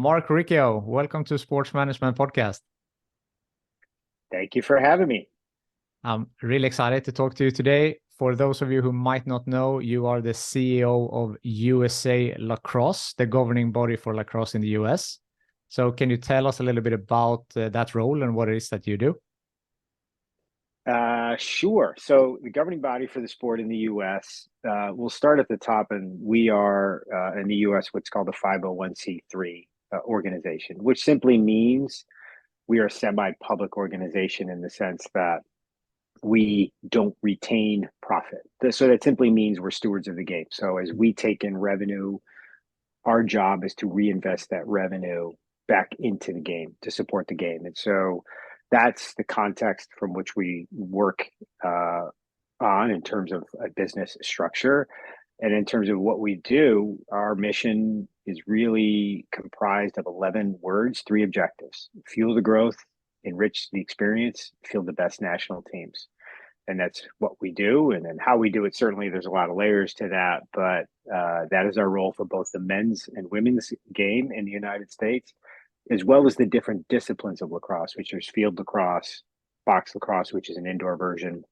Marc Riccio, welcome to Sports Management Podcast. Thank you for having me. I'm really excited to talk to you today. For those of you who might not know, you are the CEO of USA Lacrosse, the governing body for lacrosse in the US. So can you tell us a little bit about that role and what it is that you do? Sure. So the governing body for the sport in the U.S., we'll start at the top, and we are in the U.S. what's called a 501c3 organization, which simply means we are a semi-public organization in the sense that we don't retain profit. So that simply means we're stewards of the game. So as we take in revenue, our job is to reinvest that revenue back into the game to support the game. And so that's the context from which we work on in terms of a business structure. And in terms of what we do, our mission is really comprised of 11 words, 3 objectives: fuel the growth, enrich the experience, field the best national teams. And that's what we do. And then how we do it, certainly there's a lot of layers to that, but that is our role for both the men's and women's game in the United States, as well as the different disciplines of lacrosse, which is field lacrosse, box lacrosse, which is an indoor version,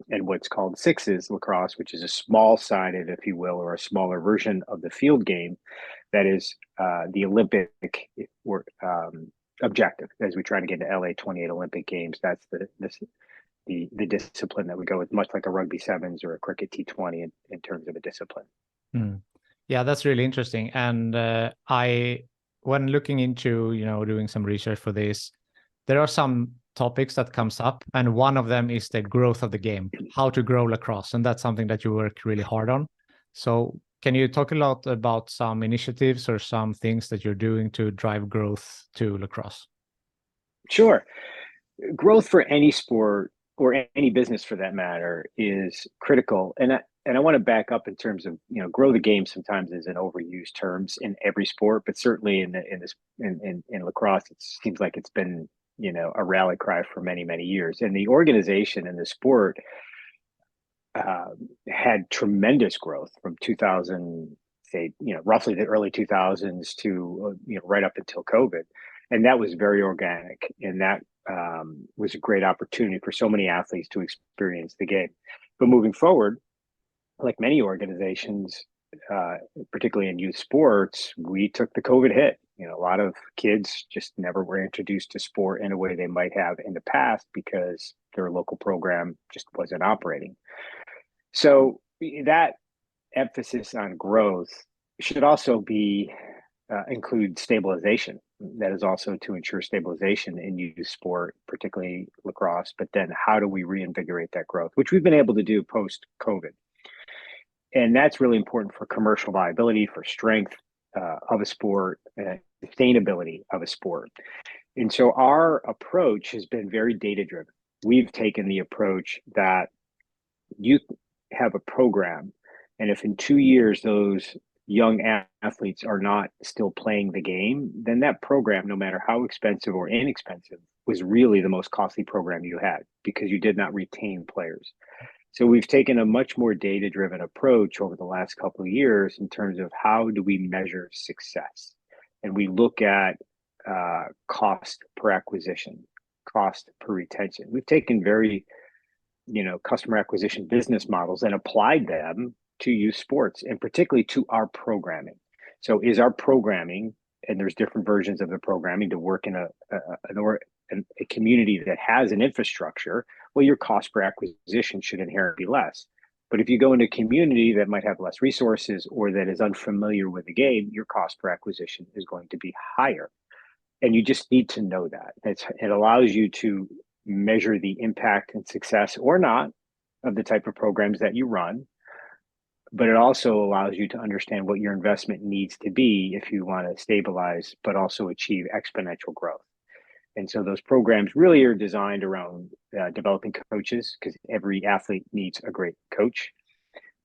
and what's called sixes lacrosse, which is a small-sided, if you will, or a smaller version of the field game that is the Olympic objective. As we try to get to LA 28 Olympic Games, that's the discipline that we go with, much like a rugby sevens or a cricket T20 in terms of a discipline. Yeah, that's really interesting. And when looking into, doing some research for this, there are some topics that comes up, and one of them is the growth of the game, how to grow lacrosse. And that's something that you work really hard on. So can you talk a lot about some initiatives or some things that you're doing to drive growth to lacrosse? Sure. Growth for any sport or any business for that matter is critical. And I want to back up in terms of, grow the game sometimes is an overused terms in every sport, but certainly in lacrosse, it seems like it's been, a rally cry for many, many years. And the organization and the sport had tremendous growth from 2000, say, roughly the early 2000s to, right up until COVID. And that was very organic. And that was a great opportunity for so many athletes to experience the game. But moving forward, like many organizations, particularly in youth sports, we took the COVID hit. A lot of kids just never were introduced to sport in a way they might have in the past because their local program just wasn't operating. So that emphasis on growth should also include stabilization. That is also to ensure stabilization in youth sport, particularly lacrosse. But then how do we reinvigorate that growth, which we've been able to do post-COVID? And that's really important for commercial viability, for strength of a sport, sustainability of a sport. And so our approach has been very data-driven. We've taken the approach that you have a program, and if in 2 years those young athletes are not still playing the game, then that program, no matter how expensive or inexpensive, was really the most costly program you had because you did not retain players. So we've taken a much more data-driven approach over the last couple of years in terms of how do we measure success. And we look at cost per acquisition, cost per retention. We've taken very, customer acquisition business models and applied them to youth sports, and particularly to our programming. So is our programming, and there's different versions of the programming, to work in a community that has an infrastructure, well, your cost per acquisition should inherently be less. But if you go into a community that might have less resources or that is unfamiliar with the game, your cost per acquisition is going to be higher. And you just need to know that. It allows you to measure the impact and success or not of the type of programs that you run. But it also allows you to understand what your investment needs to be if you want to stabilize, but also achieve exponential growth. And so those programs really are designed around developing coaches, because every athlete needs a great coach,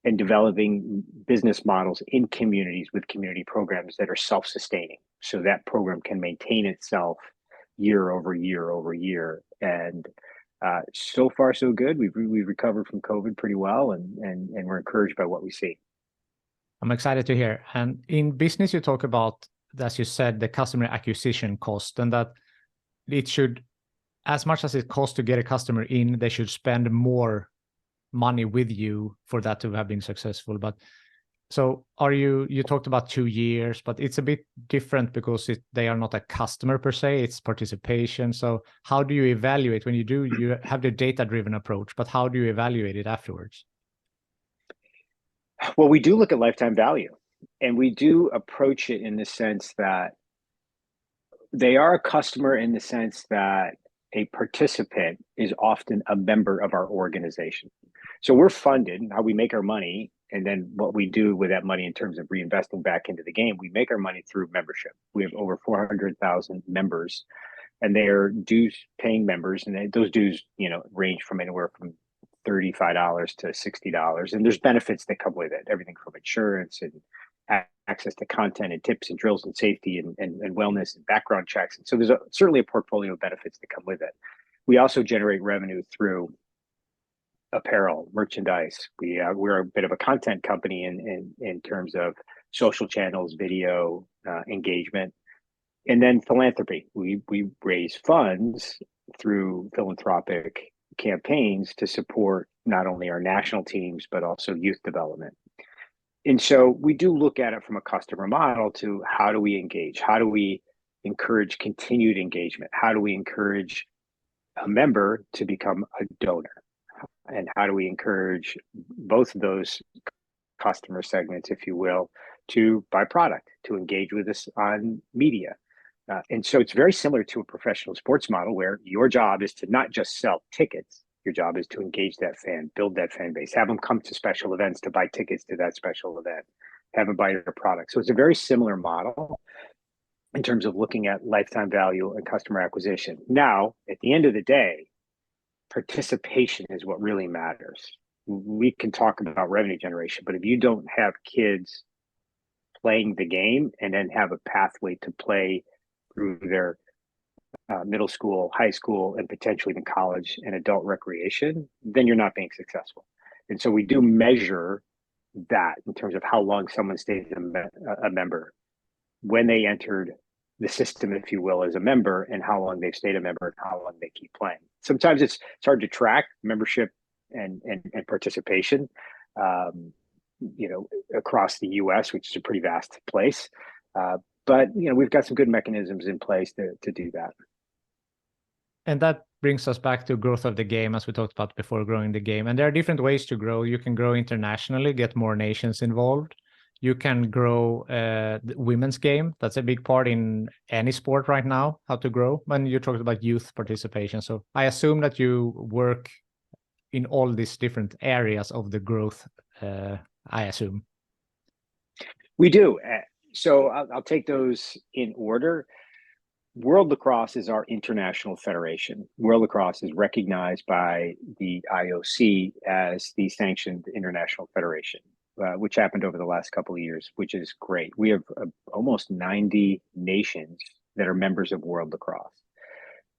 and developing business models in communities with community programs that are self-sustaining. So that program can maintain itself year over year over year. And so far, so good. We've recovered from COVID pretty well, and we're encouraged by what we see. I'm excited to hear. And in business, you talk about as you said, the customer acquisition cost, and that it should, as much as it costs to get a customer in, they should spend more money with you for that to have been successful. But so you talked about 2 years, but it's a bit different because they are not a customer per se, it's participation. So how do you evaluate when you have the data-driven approach, but how do you evaluate it afterwards? Well, we do look at lifetime value, and we do approach it in the sense that they are a customer in the sense that a participant is often a member of our organization. So we're funded, how we make our money, and then what we do with that money in terms of reinvesting back into the game, we make our money through membership. We have over 400,000 members, and they are dues paying members, and those dues, range from anywhere from $35 to $60, and there's benefits that come with it, everything from insurance and access to content and tips and drills and safety and wellness and background checks. And so there's certainly a portfolio of benefits that come with it. We also generate revenue through apparel, merchandise. We're a bit of a content company in terms of social channels, video, engagement, and then philanthropy. We raise funds through philanthropic campaigns to support not only our national teams, but also youth development. And so we do look at it from a customer model to how do we engage? How do we encourage continued engagement? How do we encourage a member to become a donor? And how do we encourage both of those customer segments, if you will, to buy product, to engage with us on media? And so it's very similar to a professional sports model where your job is to not just sell tickets. Your job is to engage that fan, build that fan base, have them come to special events to buy tickets to that special event, have them buy your product. So it's a very similar model in terms of looking at lifetime value and customer acquisition. Now, at the end of the day, participation is what really matters. We can talk about revenue generation, but if you don't have kids playing the game and then have a pathway to play through their middle school, high school, and potentially even college and adult recreation, then you're not being successful. And so we do measure that in terms of how long someone stays a member, when they entered the system, if you will, as a member, and how long they've stayed a member and how long they keep playing. Sometimes it's hard to track membership and participation, across the US, which is a pretty vast place. But we've got some good mechanisms in place to do that. And that brings us back to growth of the game, as we talked about before, growing the game. And there are different ways to grow. You can grow internationally, get more nations involved. You can grow the women's game. That's a big part in any sport right now, how to grow. When you talked about youth participation. So I assume that you work in all these different areas of the growth, I assume. We do. So I'll take those in order. World Lacrosse is our international federation. World Lacrosse is recognized by the IOC as the sanctioned international federation, which happened over the last couple of years, which is great. We have almost 90 nations that are members of World Lacrosse.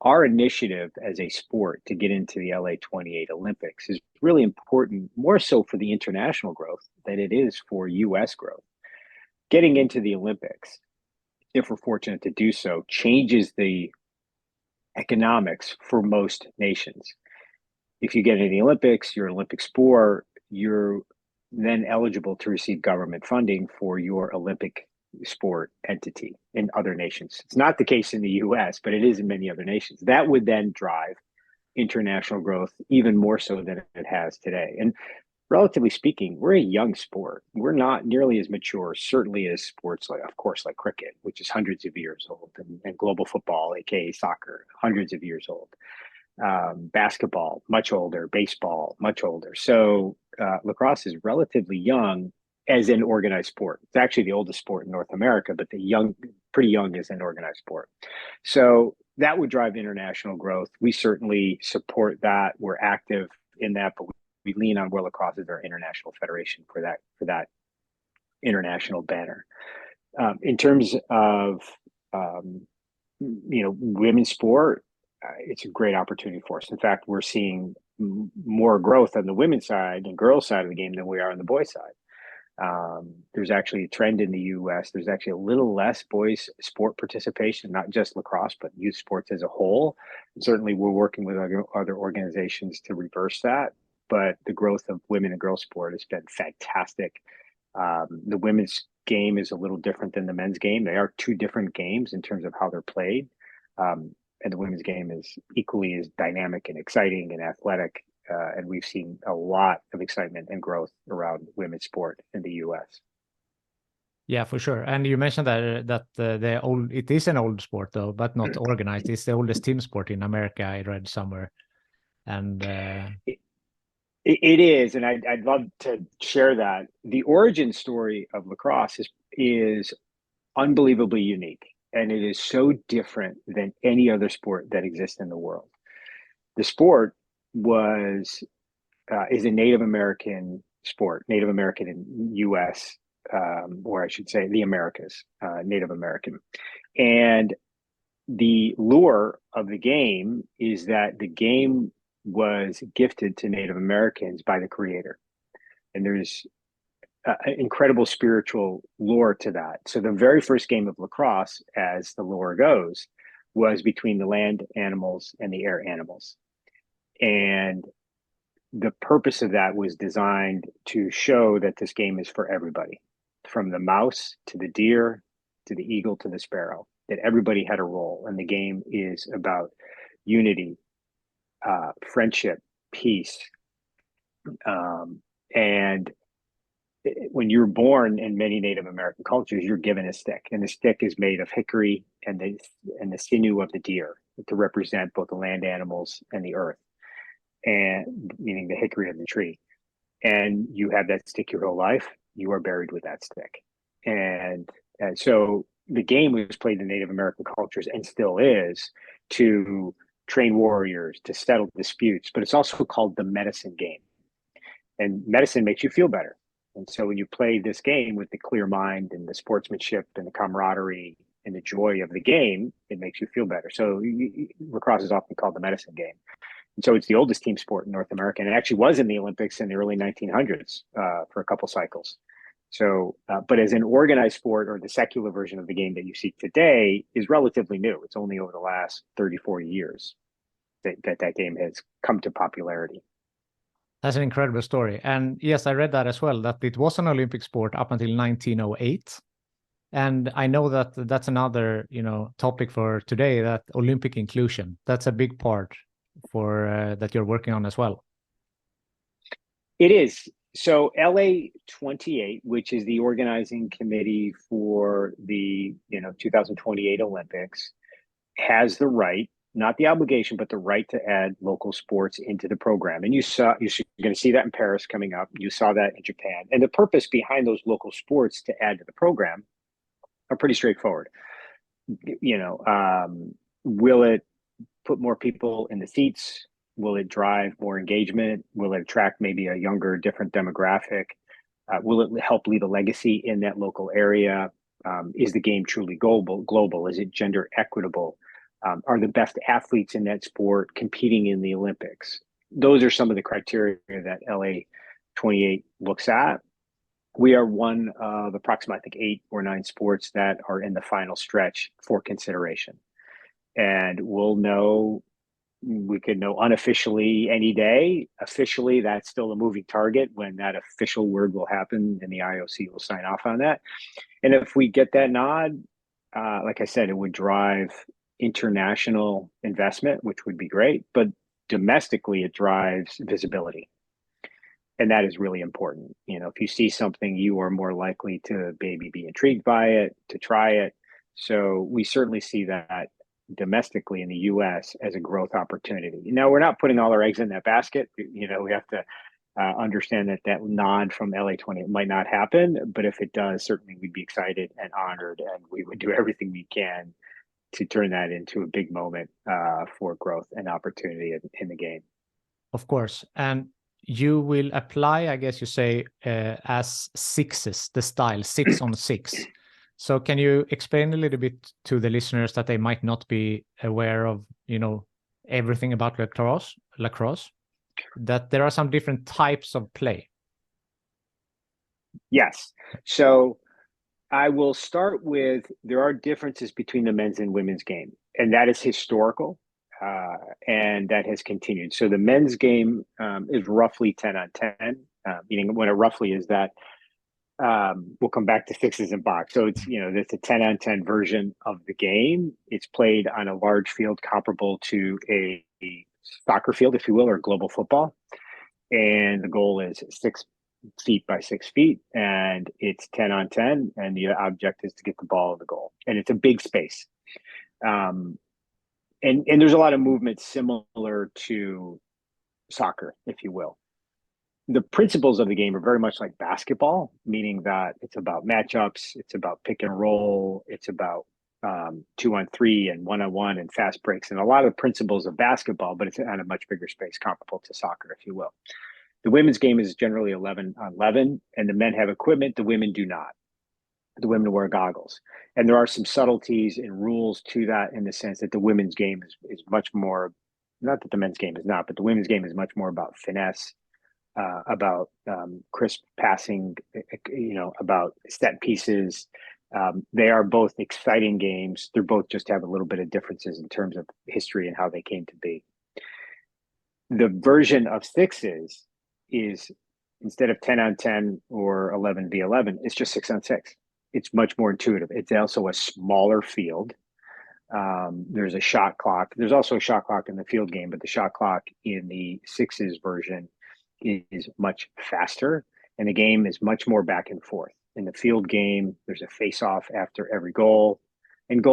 Our initiative as a sport to get into the LA 28 Olympics is really important, more so for the international growth than it is for US growth. Getting into the Olympics, if we're fortunate to do so, changes the economics for most nations. If you get into the Olympics, you're an Olympic sport, you're then eligible to receive government funding for your Olympic sport entity in other nations. It's not the case in the US, but it is in many other nations. That would then drive international growth even more so than it has today. And relatively speaking, we're a young sport. We're not nearly as mature, certainly as sports like, of course, like cricket, which is hundreds of years old, and global football, aka soccer, hundreds of years old. Basketball, much older. Baseball, much older. So lacrosse is relatively young as an organized sport. It's actually the oldest sport in North America, but pretty young as an organized sport. So that would drive international growth. We certainly support that. We're active in that, but we lean on World Lacrosse as our international federation for that international banner. In terms of women's sport, it's a great opportunity for us. In fact, we're seeing more growth on the women's side and girls' side of the game than we are on the boys' side. There's actually a trend in the US. There's actually a little less boys sport participation, not just lacrosse, but youth sports as a whole. And certainly we're working with other organizations to reverse that. But the growth of women and girls sport has been fantastic. The women's game is a little different than the men's game. They are two different games in terms of how they're played. And the women's game is equally as dynamic and exciting and athletic. And we've seen a lot of excitement and growth around women's sport in the US. Yeah, for sure. And you mentioned that it is an old sport though, but not organized. It's the oldest team sport in America, I read somewhere. And it is, and I'd love to share that. The origin story of lacrosse is unbelievably unique, and it is so different than any other sport that exists in the world. The sport is a Native American sport, Native American in U.S., or I should say the Americas, Native American. And the lure of the game is that the game was gifted to Native Americans by the creator. And there's an incredible spiritual lore to that. So the very first game of lacrosse, as the lore goes, was between the land animals and the air animals. And the purpose of that was designed to show that this game is for everybody, from the mouse to the deer to the eagle to the sparrow, that everybody had a role. And the game is about unity, friendship, peace. And when you're born in many Native American cultures, you're given a stick, and the stick is made of hickory and the sinew of the deer to represent both the land animals and the earth, and meaning the hickory of the tree. And you have that stick your whole life. You are buried with that stick. And so the game was played in Native American cultures and still is to train warriors, to settle disputes, but it's also called the medicine game. And medicine makes you feel better. And so when you play this game with the clear mind and the sportsmanship and the camaraderie and the joy of the game, it makes you feel better. So lacrosse is often called the medicine game. And so it's the oldest team sport in North America. And it actually was in the Olympics in the early 1900s for a couple cycles. So, but as an organized sport, or the secular version of the game that you see today, is relatively new. It's only over the last 30, 40 years that game has come to popularity. That's an incredible story. And yes, I read that as well, that it was an Olympic sport up until 1908. And I know that that's another, topic for today, that Olympic inclusion. That's a big part for that you're working on as well. It is. So LA 28, which is the organizing committee for the 2028 Olympics, has the right, not the obligation, but the right to add local sports into the program. And you're going to see that in Paris coming up. You saw that in Japan. And the purpose behind those local sports to add to the program are pretty straightforward. Will it put more people in the seats? Will it drive more engagement? Will it attract maybe a younger, different demographic? Will it help leave a legacy in that local area? Is the game truly global? Is it gender equitable? Are the best athletes in that sport competing in the Olympics? Those are some of the criteria that LA 28 looks at. We are one of approximately, I think, 8 or 9 sports that are in the final stretch for consideration. And we could know unofficially any day. Officially, that's still a moving target when that official word will happen and the IOC will sign off on that. And if we get that nod, like I said, it would drive international investment, which would be great. But domestically, it drives visibility. And that is really important. If you see something, you are more likely to maybe be intrigued by it, to try it. So we certainly see that domestically in the US as a growth opportunity. Now, we're not putting all our eggs in that basket. We have to understand that nod from LA 20 might not happen, but if it does, certainly we'd be excited and honored, and we would do everything we can to turn that into a big moment for growth and opportunity in the game. Of course. And you will apply, I guess you say, as sixes, the style 6 on 6. So can you explain a little bit to the listeners that they might not be aware of, everything about lacrosse, that there are some different types of play? Yes. So I will start with, there are differences between the men's and women's game, and that is historical, and that has continued. So the men's game is roughly 10 on 10, meaning when it roughly is that, we'll come back to sixes and box. So it's a 10 on 10 version of the game. It's played on a large field comparable to a soccer field, if you will, or global football. And the goal is 6 feet by 6 feet, and it's 10 on 10, and the object is to get the ball in the goal. And it's a big space. And there's a lot of movement similar to soccer, if you will. The principles of the game are very much like basketball, meaning that it's about matchups, it's about pick and roll, it's about 2-on-3 and 1-on-1 and fast breaks, and a lot of principles of basketball, but it's on a much bigger space comparable to soccer, if you will. The women's game is generally 11 on 11, and the men have equipment. The women do not. The women wear goggles. And there are some subtleties and rules to that, in the sense that the women's game is much more, not that the men's game is not, but the women's game is much more about finesse, about crisp passing, about set pieces. They are both exciting games. They're both just have a little bit of differences in terms of history and how they came to be. The version of sixes is, instead of 10 on 10 or 11v11, it's just 6 on 6. It's much more intuitive. It's also a smaller field. There's a shot clock. There's also a shot clock in the field game, but the shot clock in the sixes version is much faster, and the game is much more back and forth. In the field game, there's a face-off after every goal. And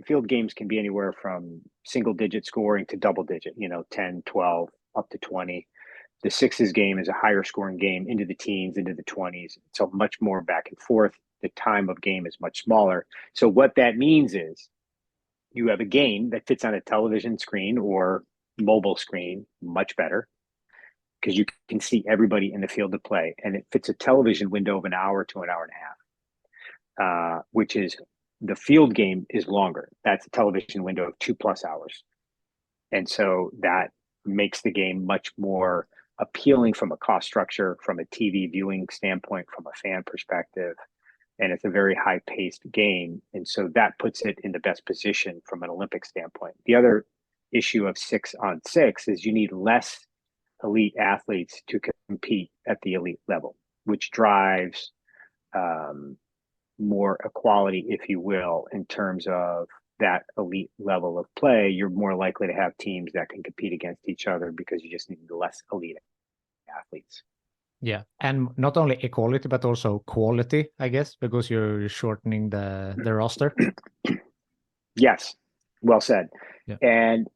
field games can be anywhere from single-digit scoring to double-digit, 10, 12, up to 20. The sixes game is a higher scoring game, into the teens, into the 20s. So much more back and forth. The time of game is much smaller. So what that means is you have a game that fits on a television screen or mobile screen much better, because you can see everybody in the field to play, and it fits a television window of an hour to an hour and a half, which is, the field game is longer. That's a television window of 2+ hours. And so that makes the game much more appealing from a cost structure, from a TV viewing standpoint, from a fan perspective. And it's a very high-paced game. And so that puts it in the best position from an Olympic standpoint. The other issue of 6 on 6 is you need less elite athletes to compete at the elite level, which drives more equality, if you will, in terms of that elite level of play. You're more likely to have teams that can compete against each other because you just need less elite athletes. Yeah, and not only equality, but also quality, I guess, because you're shortening the roster. Yes, well said. Yeah. And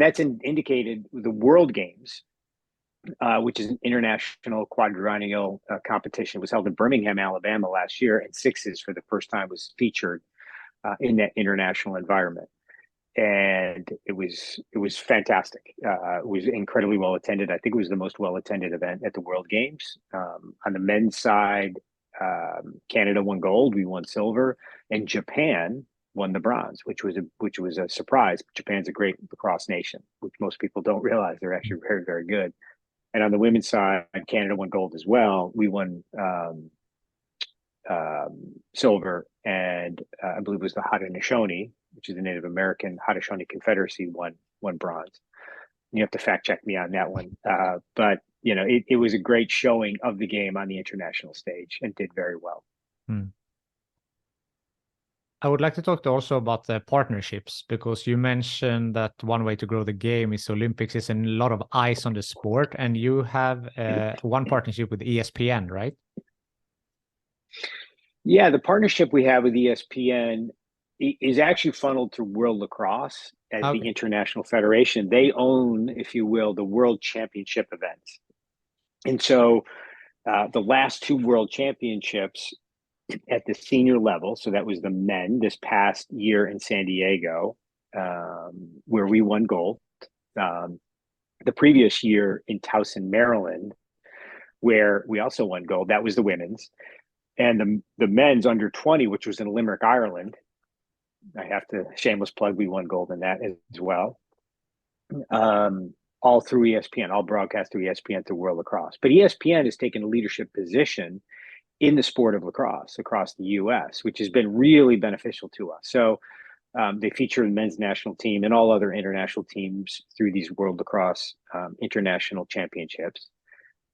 that's indicated with the World Games, which is an international quadrennial competition, was held in Birmingham, Alabama last year, and sixes for the first time was featured in that international environment. And it was fantastic. It was incredibly well attended. I think it was the most well attended event at the World Games. On the men's side, Canada won gold, we won silver, and Japan won the bronze, which was a surprise. Japan's a great lacrosse nation, which most people don't realize. They're actually very, very good. And on the women's side, Canada won gold as well. We won silver, and I believe it was the Haudenosaunee, which is the Native American Haudenosaunee Confederacy, won bronze. You have to fact check me on that one, but it was a great showing of the game on the international stage, and did very well. I would like to talk also about the partnerships, because you mentioned that one way to grow the game is Olympics, is a lot of eyes on the sport, and you have one partnership with ESPN, right? Yeah, the partnership we have with ESPN is actually funneled through World Lacrosse as the international federation. They own, if you will, the World Championship events. And so the last 2 World Championships at the senior level, so that was the men this past year in San Diego, where we won gold. The previous year in Towson, Maryland, where we also won gold, that was the women's. And the men's under 20, which was in Limerick, Ireland, I have to shameless plug, we won gold in that as well. All through ESPN, all broadcast through ESPN, through World Lacrosse. But ESPN has taken a leadership position in the sport of lacrosse across the US, which has been really beneficial to us. So they feature the men's national team and all other international teams through these World Lacrosse International Championships.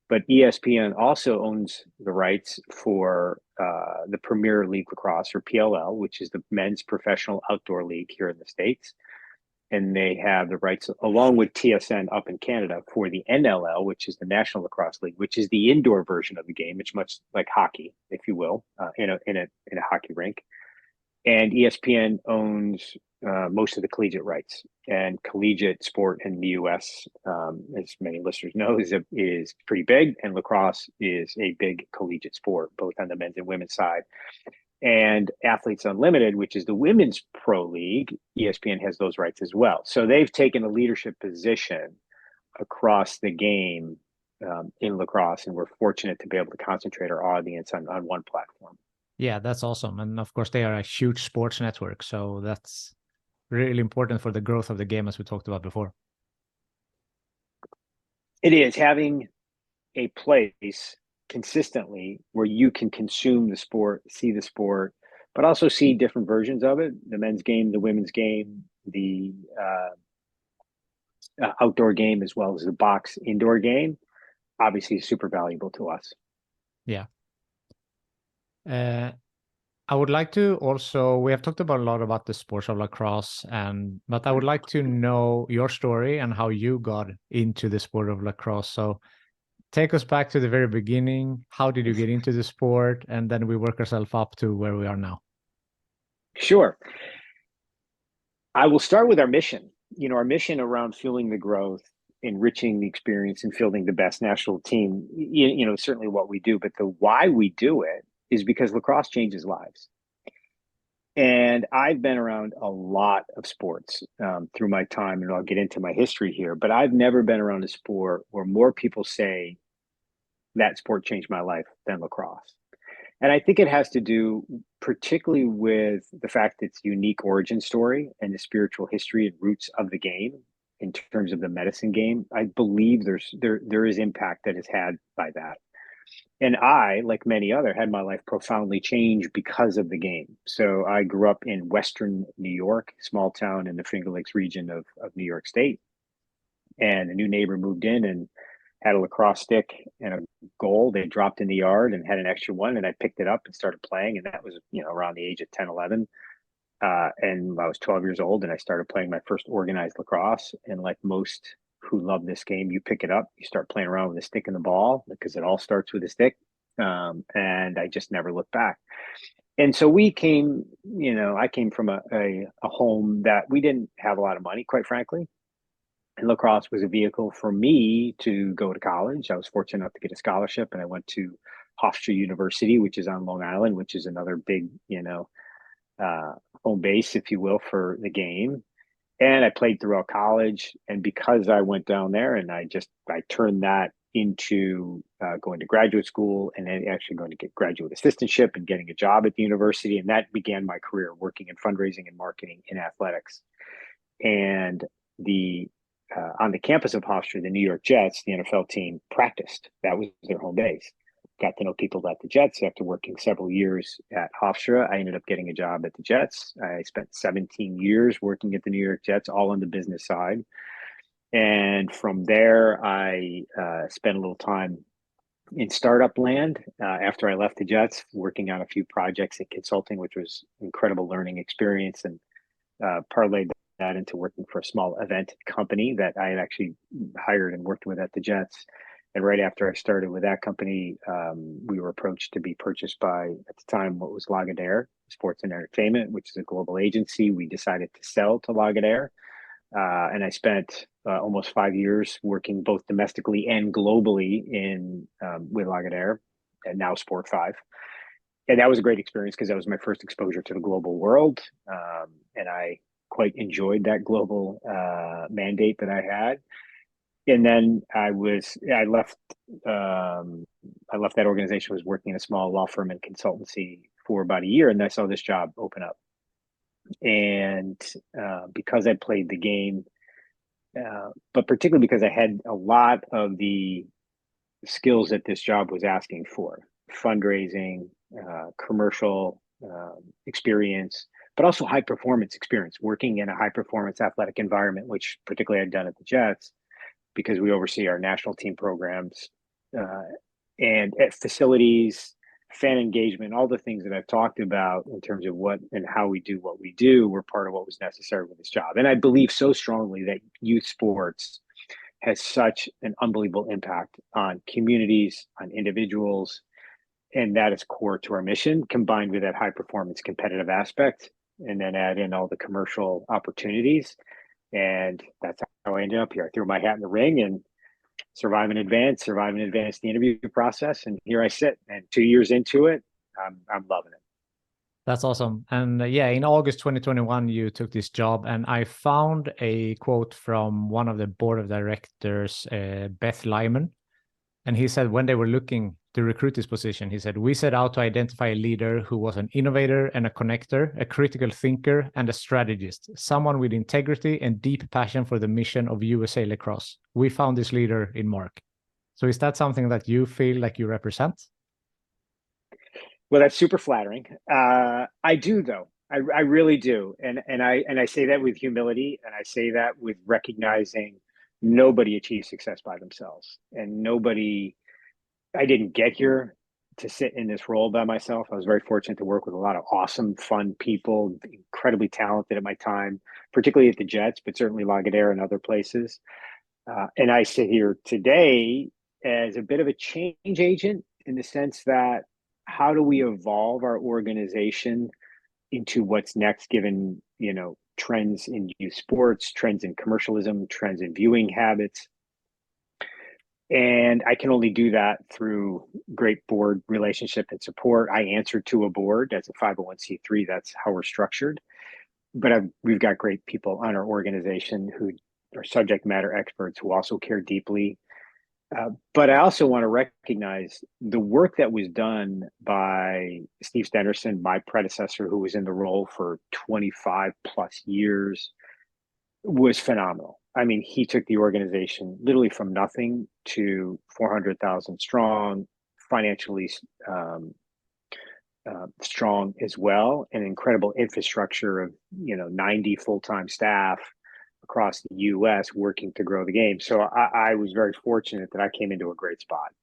But ESPN also owns the rights for the Premier League Lacrosse, or PLL, which is the men's professional outdoor league here in the States. And they have the rights, along with TSN up in Canada, for the NLL, which is the National Lacrosse League, which is the indoor version of the game. It's much like hockey, if you will, in a hockey rink. And ESPN owns most of the collegiate rights. And collegiate sport in the U.S., as many listeners know, is pretty big. And lacrosse is a big collegiate sport, both on the men's and women's side. And Athletes Unlimited, which is the women's pro league, ESPN has those rights as well. So they've taken a leadership position across the game in lacrosse, and we're fortunate to be able to concentrate our audience on one platform. Yeah, that's awesome. And of course, they are a huge sports network. So that's really important for the growth of the game, as we talked about before. It is having a place consistently where you can consume the sport, see the sport, but also see different versions of it, the men's game, the women's game, the outdoor game, as well as the box indoor game, obviously is super valuable to us. Yeah. I would like to also, we have talked about a lot about the sports of lacrosse, but I would like to know your story and how you got into the sport of lacrosse. So take us back to the very beginning. How did you get into the sport? And then we work ourselves up to where we are now. Sure. I will start with our mission. Our mission around fueling the growth, enriching the experience, and fielding the best national team, certainly what we do. But the why we do it is because lacrosse changes lives. And I've been around a lot of sports through my time, and I'll get into my history here, but I've never been around a sport where more people say that sport changed my life than lacrosse. And I think it has to do particularly with the fact that it's unique origin story and the spiritual history and roots of the game in terms of the medicine game. I believe there is impact that is had by that. And I, like many other, had my life profoundly changed because of the game. So I grew up in Western New York, small town in the Finger Lakes region of New York State. And a new neighbor moved in and had a lacrosse stick and a goal. They dropped in the yard and had an extra one. And I picked it up and started playing. And that was, around the age of 10, 11. And I was 12 years old and I started playing my first organized lacrosse. And like most who love this game, you pick it up, you start playing around with a stick and the ball, because it all starts with a stick. And I just never looked back. And so I came from a home that we didn't have a lot of money, quite frankly. And lacrosse was a vehicle for me to go to college. I was fortunate enough to get a scholarship, and I went to Hofstra University, which is on Long Island, which is another big, home base, if you will, for the game. And I played throughout college. And because I went down there and I turned that into going to graduate school, and then actually going to get graduate assistantship and getting a job at the university. And that began my career working in fundraising and marketing in athletics. And on the campus of Hofstra, the New York Jets, the NFL team, practiced. That was their home base. Got to know people at the Jets. After working several years at Hofstra, I ended up getting a job at the Jets. I spent 17 years working at the New York Jets, all on the business side. And from there, I spent a little time in startup land after I left the Jets, working on a few projects and consulting, which was incredible learning experience, and parlayed that into working for a small event company that I had actually hired and worked with at the Jets. And right after I started with that company, we were approached to be purchased by, at the time, what was Lagardère Sports and Entertainment, which is a global agency. We decided to sell to Lagardère. And I spent almost 5 years working both domestically and globally with Lagardère, and now Sport 5. And that was a great experience because that was my first exposure to the global world. And I quite enjoyed that global mandate that I had. And then I left that organization, was working in a small law firm and consultancy for about a year. And I saw this job open up. And because I played the game, but particularly because I had a lot of the skills that this job was asking for, fundraising, commercial experience, but also high performance experience, working in a high performance athletic environment, which particularly I'd done at the Jets because we oversee our national team programs and at facilities, fan engagement, all the things that I've talked about in terms of what and how we do what we do were part of what was necessary with this job. And I believe so strongly that youth sports has such an unbelievable impact on communities, on individuals, and that is core to our mission, combined with that high performance competitive aspect, and then add in all the commercial opportunities. And that's how I ended up here. I threw my hat in the ring and survive and advance the interview process. And here I sit, and 2 years into it, I'm loving it. That's awesome. And yeah, in August 2021, you took this job, and I found a quote from one of the board of directors, Beth Lyman. And he said, when they were looking to recruit this position, he said, we set out to identify a leader who was an innovator and a connector, a critical thinker and a strategist, someone with integrity and deep passion for the mission of USA Lacrosse. We found this leader in Marc. So is that something that you feel like you represent? Well, that's super flattering. I do, though. I really do. And I say that with humility, and I say that with recognizing nobody achieves success by themselves, and I didn't get here to sit in this role by myself. I was very fortunate to work with a lot of awesome, fun people, incredibly talented at my time, particularly at the Jets, but certainly Lagardère and other places. And I sit here today as a bit of a change agent in the sense that how do we evolve our organization into what's next, given, trends in youth sports, trends in commercialism, trends in viewing habits. And I can only do that through great board relationship and support. I answer to a board as a 501c3. That's how we're structured. But we've got great people on our organization who are subject matter experts who also care deeply. But I also want to recognize the work that was done by Steve Stenderson, my predecessor, who was in the role for 25 plus years, was phenomenal. I mean, he took the organization literally from nothing to 400,000 strong, financially strong as well, an incredible infrastructure of 90 full-time staff across the U.S. working to grow the game. So I was very fortunate that I came into a great spot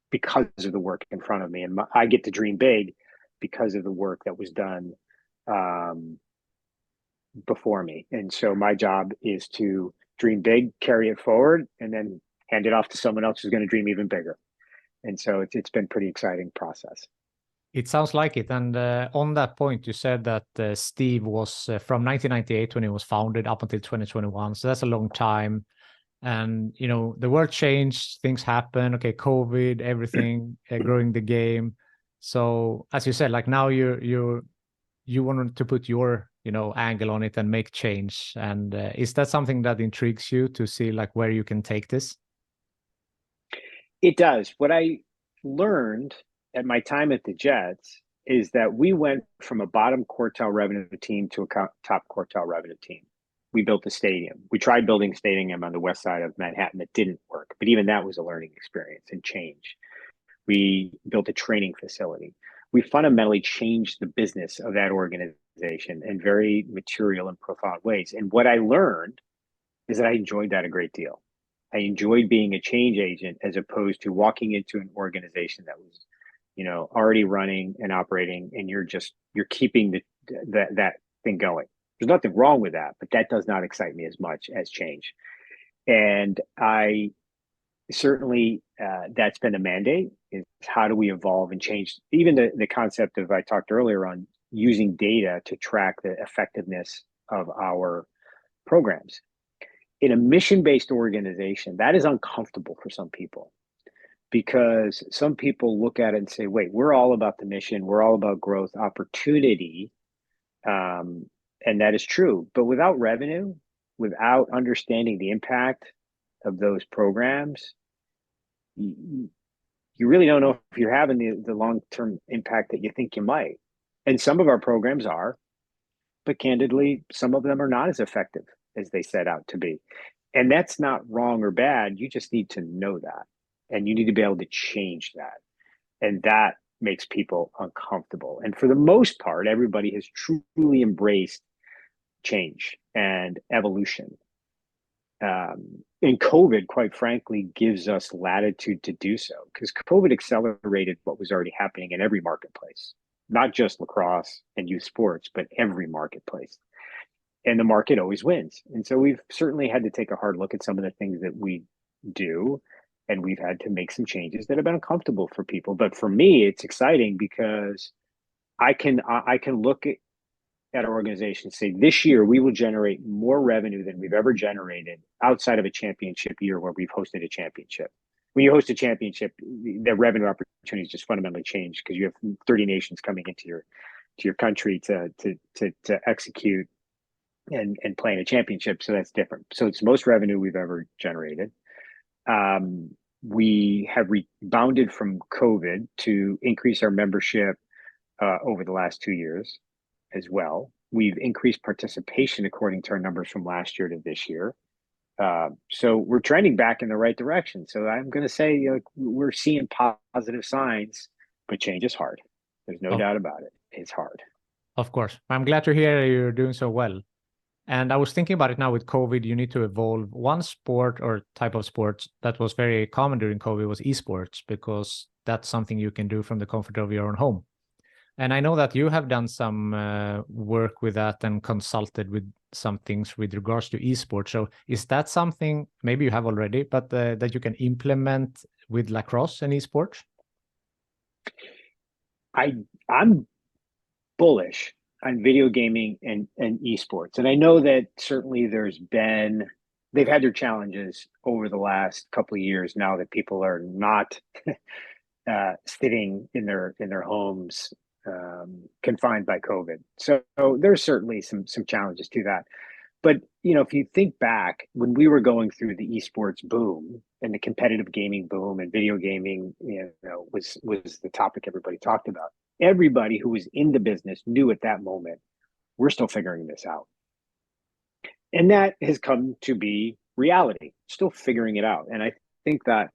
because of the work in front of me, and I get to dream big because of the work that was done before me. And so my job is to dream big, carry it forward, and then hand it off to someone else who's going to dream even bigger. And so it's been a pretty exciting process. It sounds like it. And on that point, you said that Steve was from 1998 when he was founded up until 2021. So that's a long time. And, the world changed, things happen. Okay, COVID, everything, growing the game. So as you said, like now you wanted to put your, angle on it and make change. And is that something that intrigues you to see like where you can take this? It does. What I learned at my time at the Jets is that we went from a bottom quartile revenue team to a top quartile revenue team. We built a stadium. We tried building a stadium on the west side of Manhattan. It didn't work, but even that was a learning experience and change. We built a training facility. We fundamentally changed the business of that organization in very material and profound ways. And what I learned is that I enjoyed that a great deal. I enjoyed being a change agent as opposed to walking into an organization that was, already running and operating, and you're keeping that thing going. There's nothing wrong with that, but that does not excite me as much as change. And I certainly, that's been a mandate, is how do we evolve and change? Even the concept of, I talked earlier on using data to track the effectiveness of our programs. In a mission-based organization, that is uncomfortable for some people, because some people look at it and say, wait, we're all about the mission, we're all about growth, opportunity, and that is true. But without revenue, without understanding the impact of those programs, you really don't know if you're having the long-term impact that you think you might. And some of our programs are, but candidly, some of them are not as effective as they set out to be. And that's not wrong or bad. You just need to know that. And you need to be able to change that. And that makes people uncomfortable. And for the most part, everybody has truly embraced change and evolution. And COVID, quite frankly, gives us latitude to do so, because COVID accelerated what was already happening in every marketplace, not just lacrosse and youth sports, but every marketplace. And the market always wins. And so we've certainly had to take a hard look at some of the things that we do, and we've had to make some changes that have been uncomfortable for people. But for me, it's exciting because I can look at our organization, say this year we will generate more revenue than we've ever generated outside of a championship year where we've hosted a championship. When you host a championship, the revenue opportunities just fundamentally change because you have 30 nations coming into your country to execute and play in a championship. So that's different. So it's the most revenue we've ever generated. We have rebounded from COVID to increase our membership over the last 2 years as well. We've increased participation according to our numbers from last year to this year. So we're trending back in the right direction. So I'm going to say we're seeing positive signs, but change is hard. There's no doubt about it. It's hard. Of course. I'm glad to hear you're doing so well. And I was thinking about it now with COVID, you need to evolve. One sport or type of sports that was very common during COVID was esports, because that's something you can do from the comfort of your own home. And I know that you have done some work with that and consulted with some things with regards to esports. So is that something maybe you have already, but that you can implement with lacrosse and esports? I'm bullish on video gaming and esports. And I know that certainly they've had their challenges over the last couple of years now that people are not sitting in their homes confined by COVID. So there's certainly some challenges to that. But if you think back when we were going through the esports boom and the competitive gaming boom and video gaming, was the topic everybody talked about. Everybody who was in the business knew at that moment, we're still figuring this out. And that has come to be reality, still figuring it out. And I think that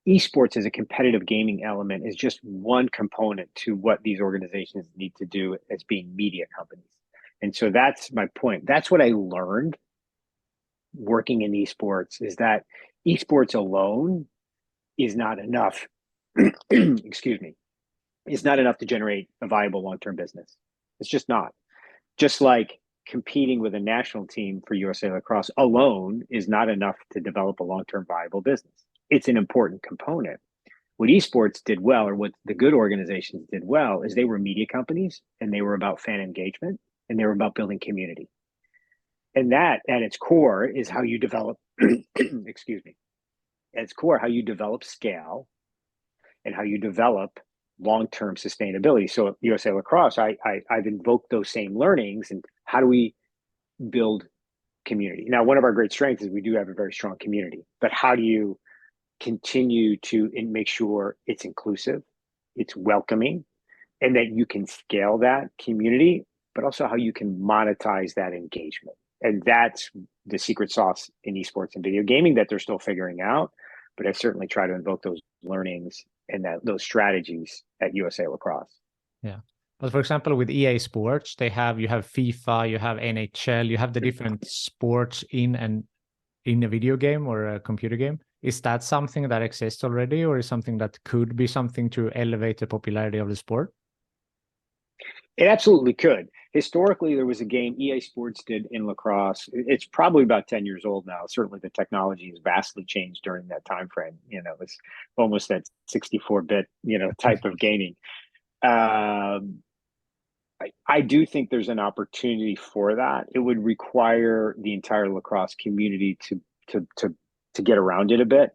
esports as a competitive gaming element is just one component to what these organizations need to do as being media companies. And so that's my point. That's what I learned working in esports, is that esports alone is not enough. Excuse me. It's not enough to generate a viable long-term business. It's just not. Just like competing with a national team for USA Lacrosse alone is not enough to develop a long-term viable business. It's an important component. What esports did well, or what the good organizations did well, is they were media companies, and they were about fan engagement, and they were about building community. And that at its core is how you develop, excuse me, at its core, how you develop scale and how you develop long-term sustainability. So at USA Lacrosse, I've invoked those same learnings, and how do we build community? Now, one of our great strengths is we do have a very strong community, but how do you continue to make sure it's inclusive, it's welcoming, and that you can scale that community, but also how you can monetize that engagement? And that's the secret sauce in esports and video gaming that they're still figuring out. But I certainly try to invoke those learnings and those strategies at USA Lacrosse. Yeah. But for example, with EA Sports, you have FIFA, you have NHL, you have the different sports in a video game or a computer game. Is that something that exists already, or is something that could be something to elevate the popularity of the sport? It absolutely could. Historically, there was a game EA Sports did in lacrosse. It's probably about 10 years old now. Certainly the technology has vastly changed during that time frame. It's almost that 64-bit, type of gaming. I do think there's an opportunity for that. It would require the entire lacrosse community to get around it a bit.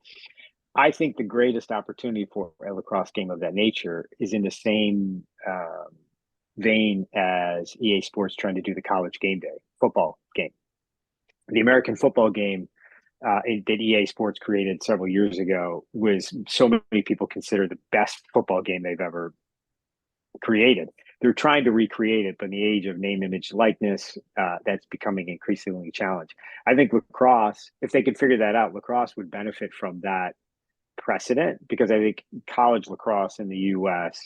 I think the greatest opportunity for a lacrosse game of that nature is in the same vein as EA Sports trying to do the college game day football game. The American football game that EA Sports created several years ago was, so many people consider, the best football game they've ever created. They're trying to recreate it, but in the age of name, image, likeness, that's becoming increasingly a challenge. I think lacrosse, if they could figure that out, lacrosse would benefit from that precedent, because I think college lacrosse in the US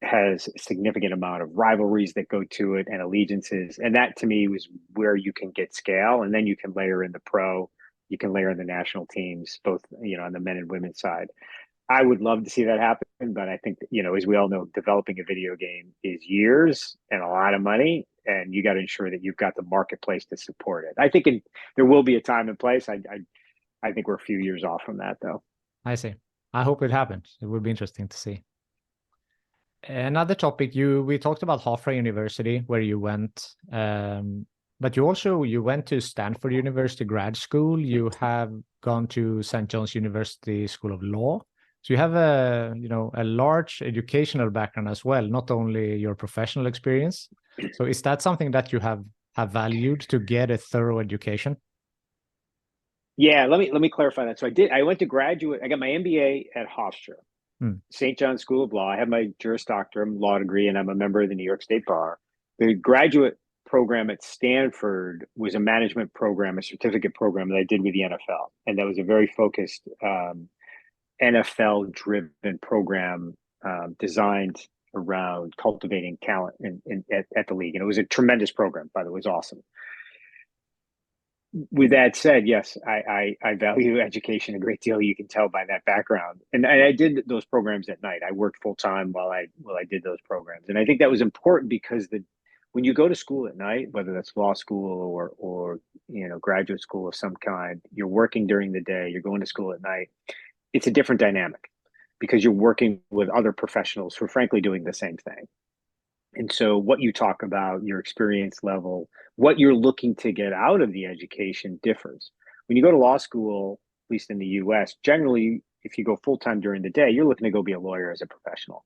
has a significant amount of rivalries that go to it and allegiances. And that to me was where you can get scale. And then you can layer in the pro, you can layer in the national teams, both, on the men and women's side. I would love to see that happen, but I think, as we all know, developing a video game is years and a lot of money, and you got to ensure that you've got the marketplace to support it. I think there will be a time and place. I think we're a few years off from that, though. I see. I hope it happens. It would be interesting to see. Another topic, we talked about Hofstra University, where you went, but you went to Stanford University grad school. You have gone to St. John's University School of Law. So you have a large educational background as well, not only your professional experience. So is that something that you have valued, to get a thorough education? Yeah, let me clarify that. So I went to graduate. I got my MBA at Hofstra, St. John's School of Law. I have my Juris Doctorum law degree, and I'm a member of the New York State Bar. The graduate program at Stanford was a management program, a certificate program that I did with the NFL, and that was a very focused NFL-driven program designed around cultivating talent at the league. And it was a tremendous program, by the way. It was awesome. With that said, yes, I value education a great deal. You can tell by that background. And I did those programs at night. I worked full time while I did those programs. And I think that was important because when you go to school at night, whether that's law school or graduate school of some kind, you're working during the day, you're going to school at night. It's a different dynamic because you're working with other professionals who are frankly doing the same thing. And so what you talk about, your experience level, what you're looking to get out of the education differs. When you go to law school, at least in the US, generally, if you go full-time during the day, you're looking to go be a lawyer as a professional.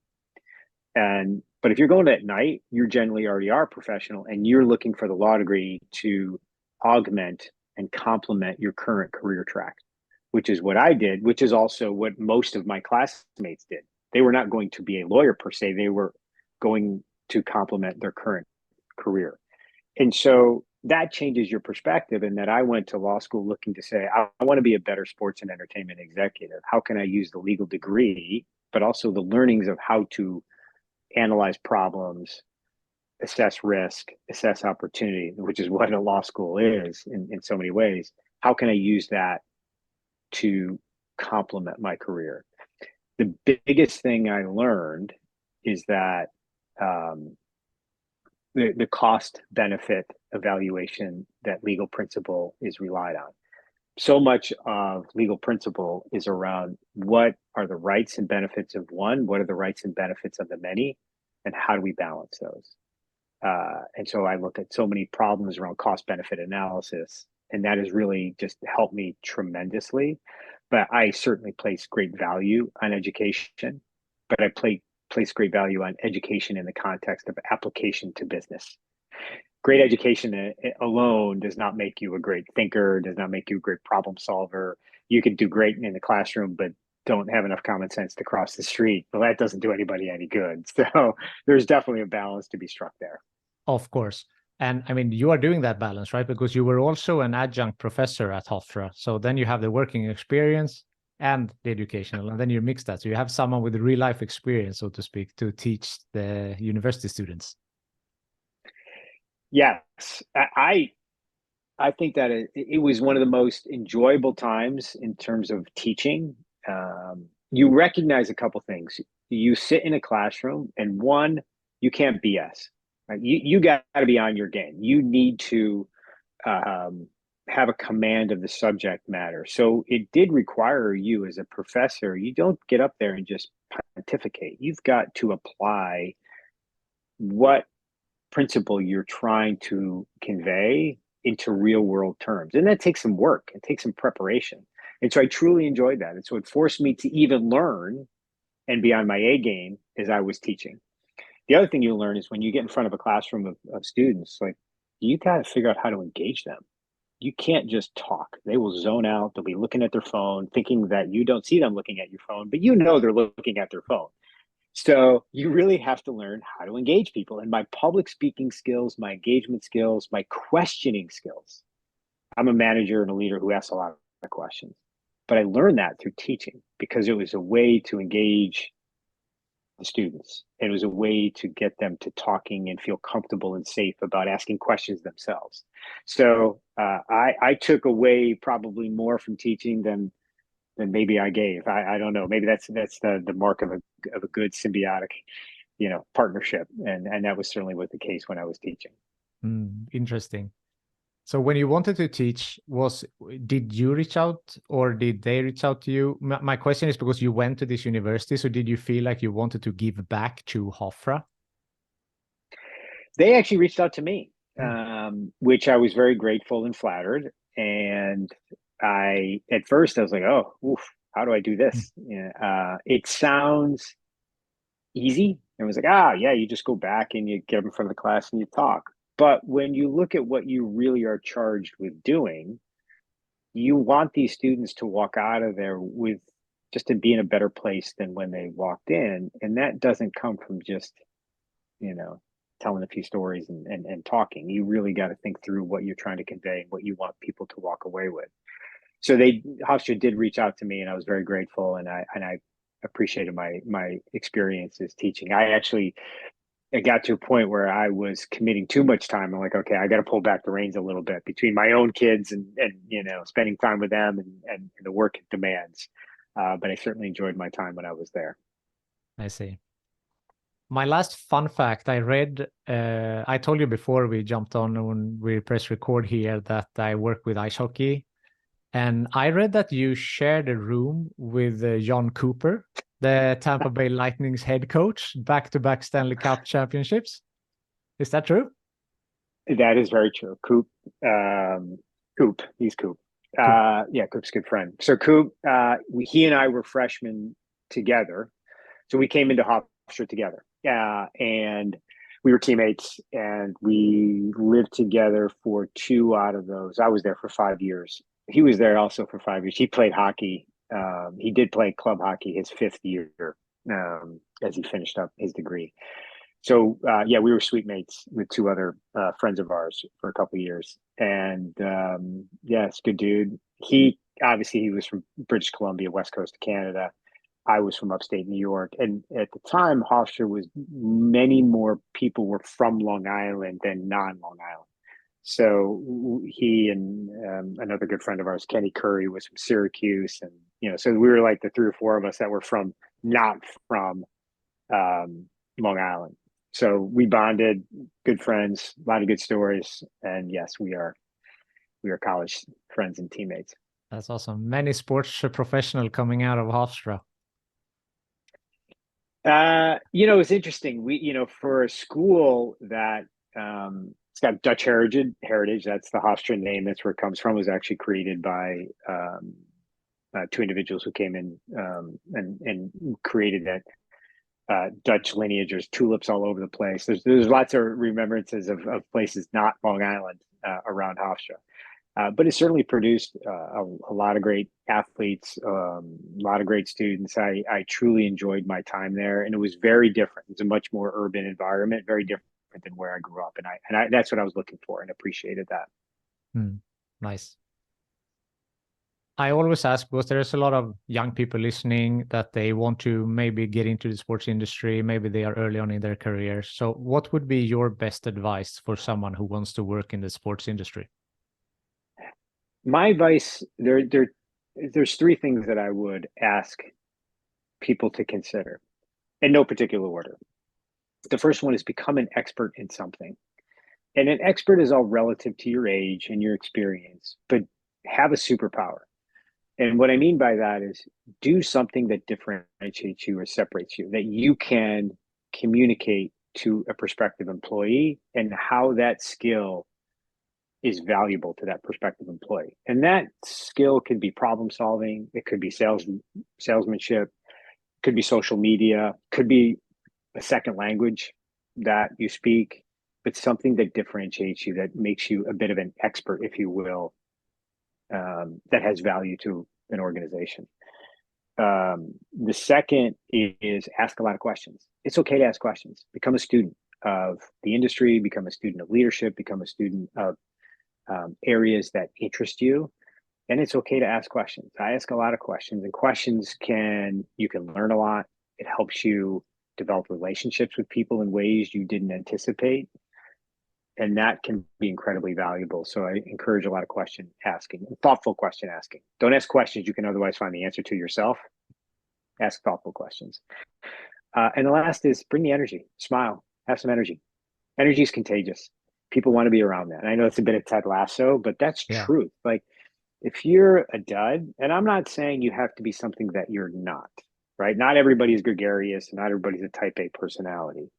But if you're going at night, you generally already are a professional, and you're looking for the law degree to augment and complement your current career track, which is what I did, which is also what most of my classmates did. They were not going to be a lawyer per se. They were going to complement their current career. And so that changes your perspective, in that I went to law school looking to say, I want to be a better sports and entertainment executive. How can I use the legal degree, but also the learnings of how to analyze problems, assess risk, assess opportunity, which is what a law school is in so many ways. How can I use that to complement my career? The biggest thing I learned is that the cost benefit evaluation that legal principle is relied on. So much of legal principle is around what are the rights and benefits of one, what are the rights and benefits of the many, and how do we balance those? And so I look at so many problems around cost benefit analysis, and that has really just helped me tremendously. But I certainly place great value on education, but I place great value on education in the context of application to business. Great education alone does not make you a great thinker, does not make you a great problem solver. You can do great in the classroom, but don't have enough common sense to cross the street. Well, that doesn't do anybody any good. So there's definitely a balance to be struck there. Of course. And I mean, you are doing that balance, right? Because you were also an adjunct professor at Hofstra. So then you have the working experience and the educational, and then you mix that. So you have someone with real life experience, so to speak, to teach the university students. Yes, I think that it was one of the most enjoyable times in terms of teaching. You recognize a couple things. You sit in a classroom, and one, you can't BS. Right? You got to be on your game. You need to have a command of the subject matter. So it did require you as a professor. You don't get up there and just pontificate. You've got to apply what principle you're trying to convey into real world terms. And that takes some work. It takes some preparation. And so I truly enjoyed that. And so it forced me to even learn and be on my A game as I was teaching. The other thing you learn is when you get in front of a classroom of students, like, you got to figure out how to engage them. You can't just talk. They will zone out. They'll be looking at their phone, thinking that you don't see them looking at your phone, but you know they're looking at their phone. So you really have to learn how to engage people. And my public speaking skills, my engagement skills, my questioning skills. I'm a manager and a leader who asks a lot of questions. But I learned that through teaching because it was a way to engage the students. It was a way to get them to talking and feel comfortable and safe about asking questions themselves. So I took away probably more from teaching than maybe I gave. I don't know. Maybe that's the mark of a good symbiotic, partnership, and that was certainly what the case when I was teaching. Interesting. So when you wanted to teach, did you reach out or did they reach out to you? My question is because you went to this university, so did you feel like you wanted to give back to Hofstra? They actually reached out to me, which I was very grateful and flattered. And at first I was like, oh, oof, how do I do this? It sounds easy. And it was like, yeah, you just go back and you get them in front of the class and you talk. But when you look at what you really are charged with doing, you want these students to walk out of there with just to be in a better place than when they walked in. And that doesn't come from just, telling a few stories and talking. You really got to think through what you're trying to convey and what you want people to walk away with. So Hofstra did reach out to me, and I was very grateful, and I appreciated my experiences teaching. It got to a point where I was committing too much time. I'm like, okay, I got to pull back the reins a little bit between my own kids and spending time with them and the work it demands. But I certainly enjoyed my time when I was there. I see. My last fun fact, I read, I told you before we jumped on when we press record here that I work with ice hockey. And I read that you shared a room with John Cooper, the Tampa Bay Lightning's head coach, back-to-back Stanley Cup championships. Is that true? That is very true. Coop, he's Coop. Coop's a good friend. So Coop, he and I were freshmen together. So we came into Hofstra together. And we were teammates, and we lived together for 2 out of those. I was there for 5 years. He was there also for 5 years. He played hockey. He did play club hockey his 5th year as he finished up his degree. So we were suite mates with 2 other friends of ours for a couple of years. And it's a good dude. He was from British Columbia, west coast of Canada. I was from upstate New York. And at the time, Hofstra was many more people were from Long Island than non-Long Island. So he and another good friend of ours, Kenny Curry, was from Syracuse. And, so we were like the 3 or 4 of us that were not from Long Island. So we bonded, good friends, a lot of good stories. And yes, we are college friends and teammates. That's awesome. Many sports professional coming out of Hofstra. It's interesting. For a school that it's got Dutch heritage. That's the Hofstra name. That's where it comes from. It was actually created by 2 individuals who came in and created that Dutch lineage. There's tulips all over the place. There's lots of remembrances of places not Long Island around Hofstra. But it certainly produced a lot of great athletes, a lot of great students. I truly enjoyed my time there, and it was very different. It's a much more urban environment, very different than where I grew up, and I that's what I was looking for, and appreciated that. Nice. I always ask, because there's a lot of young people listening that they want to maybe get into the sports industry. Maybe they are early on in their careers. So what would be your best advice for someone who wants to work in the sports industry? My advice, there's 3 things that I would ask people to consider in no particular order. The first one is become an expert in something. And an expert is all relative to your age and your experience, but have a superpower. And what I mean by that is do something that differentiates you or separates you, that you can communicate to a prospective employee, and how that skill is valuable to that prospective employee. And that skill could be problem solving. It could be salesmanship, could be social media, could be a second language that you speak, but something that differentiates you, that makes you a bit of an expert, if you will, that has value to an organization. The second is ask a lot of questions. It's okay to ask questions. Become a student of the industry, become a student of leadership, become a student of areas that interest you. And it's okay to ask questions. I ask a lot of questions, and you can learn a lot. It helps you develop relationships with people in ways you didn't anticipate. And that can be incredibly valuable. So I encourage a lot of question asking, thoughtful question asking. Don't ask questions you can otherwise find the answer to yourself. Ask thoughtful questions. And the last is bring the energy, smile, have some energy. Energy is contagious. People want to be around that. And I know it's a bit of Ted Lasso, but that's truth. Like, if you're a dud, and I'm not saying you have to be something that you're not, right? Not everybody's gregarious, and not everybody's a type A personality,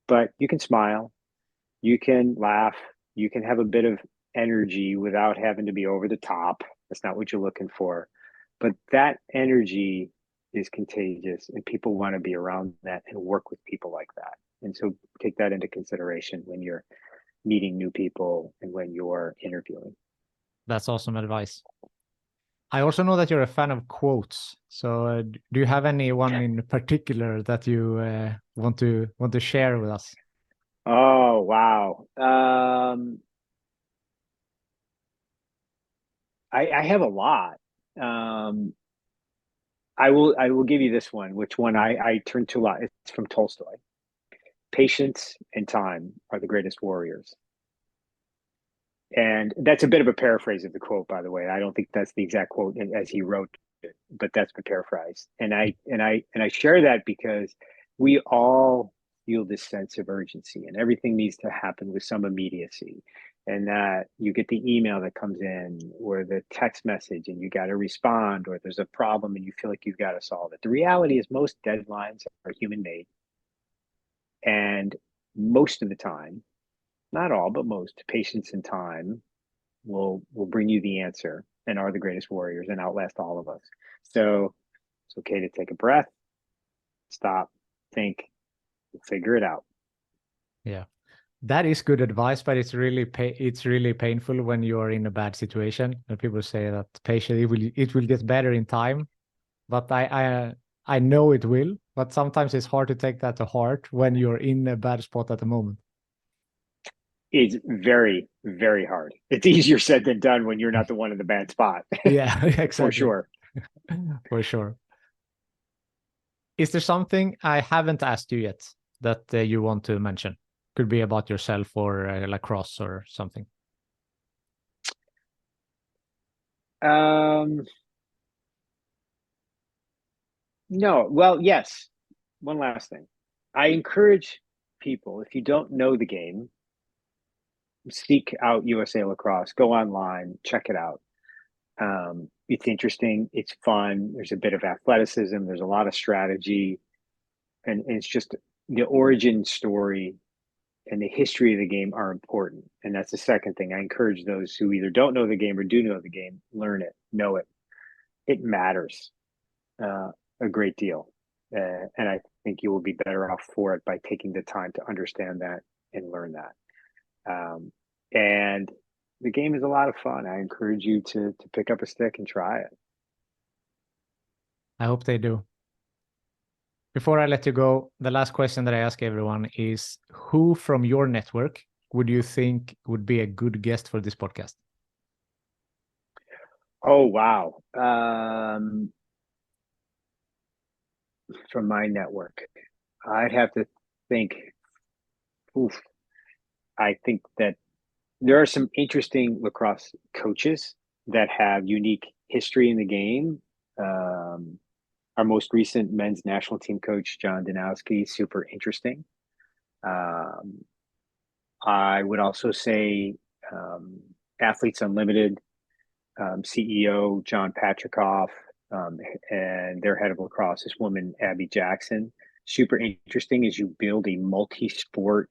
but you can smile, you can laugh, you can have a bit of energy without having to be over the top. That's not what you're looking for. But that energy is contagious, and people want to be around that and work with people like that. And so take that into consideration when you're meeting new people and when you're interviewing. That's awesome advice. I also know that you're a fan of quotes. So do you have anyone in particular that you want to share with us? Oh, wow. I have a lot. I will give you this one, which one I turn to a lot. It's from Tolstoy. Patience and time are the greatest warriors. And that's a bit of a paraphrase of the quote, by the way. I don't think that's the exact quote as he wrote it, but that's been paraphrased. And I share that because we all feel this sense of urgency, and everything needs to happen with some immediacy. And that you get the email that comes in, or the text message, and you got to respond, or there's a problem and you feel like you've got to solve it. The reality is most deadlines are human made. And most of the time, not all, but most, patience and time will bring you the answer and are the greatest warriors and outlast all of us. So it's okay to take a breath, stop, think, figure it out. Yeah, that is good advice, but it's really painful when you are in a bad situation. And people say that patience it will get better in time, but I know it will. But sometimes it's hard to take that to heart when you're in a bad spot at the moment. It's very, very hard. It's easier said than done when you're not the one in the bad spot. Yeah, exactly. For sure. For sure. Is there something I haven't asked you yet that you want to mention? Could be about yourself or lacrosse or something. No. Well, yes. One last thing. I encourage people, if you don't know the game, seek out USA Lacrosse, go online, check it out. It's interesting, it's fun, there's a bit of athleticism, there's a lot of strategy, and it's just the origin story and the history of the game are important. And that's the second thing. I encourage those who either don't know the game or do know the game, learn it, know it. It matters a great deal. And I think you will be better off for it by taking the time to understand that and learn that. And the game is a lot of fun. I encourage you to pick up a stick and try it. I hope they do. Before I let you go, the last question that I ask everyone is, who from your network would you think would be a good guest for this podcast? Oh, wow. From my network, I'd have to think, I think that there are some interesting lacrosse coaches that have unique history in the game. Our most recent men's national team coach, John Danowski, super interesting. I would also say Athletes Unlimited CEO John Patrikoff and their head of lacrosse, this woman Abby Jackson. Super interesting as you build a multi-sport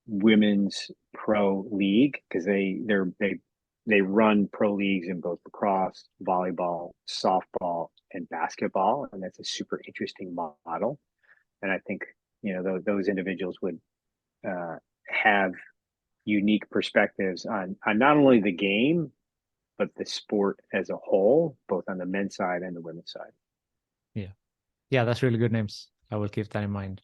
women's pro league, because they run pro leagues in both lacrosse, volleyball, softball, and basketball, and that's a super interesting model. And I think those individuals would have unique perspectives on not only the game but the sport as a whole, both on the men's side and the women's side. Yeah, that's really good names. I will keep that in mind.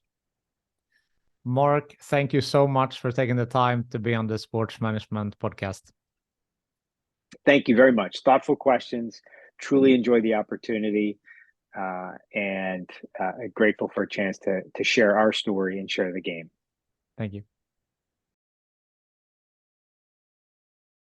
Marc, thank you so much for taking the time to be on the Sports Management podcast. Thank you very much. Thoughtful questions. Truly enjoy the opportunity, and grateful for a chance to share our story and share the game. Thank you.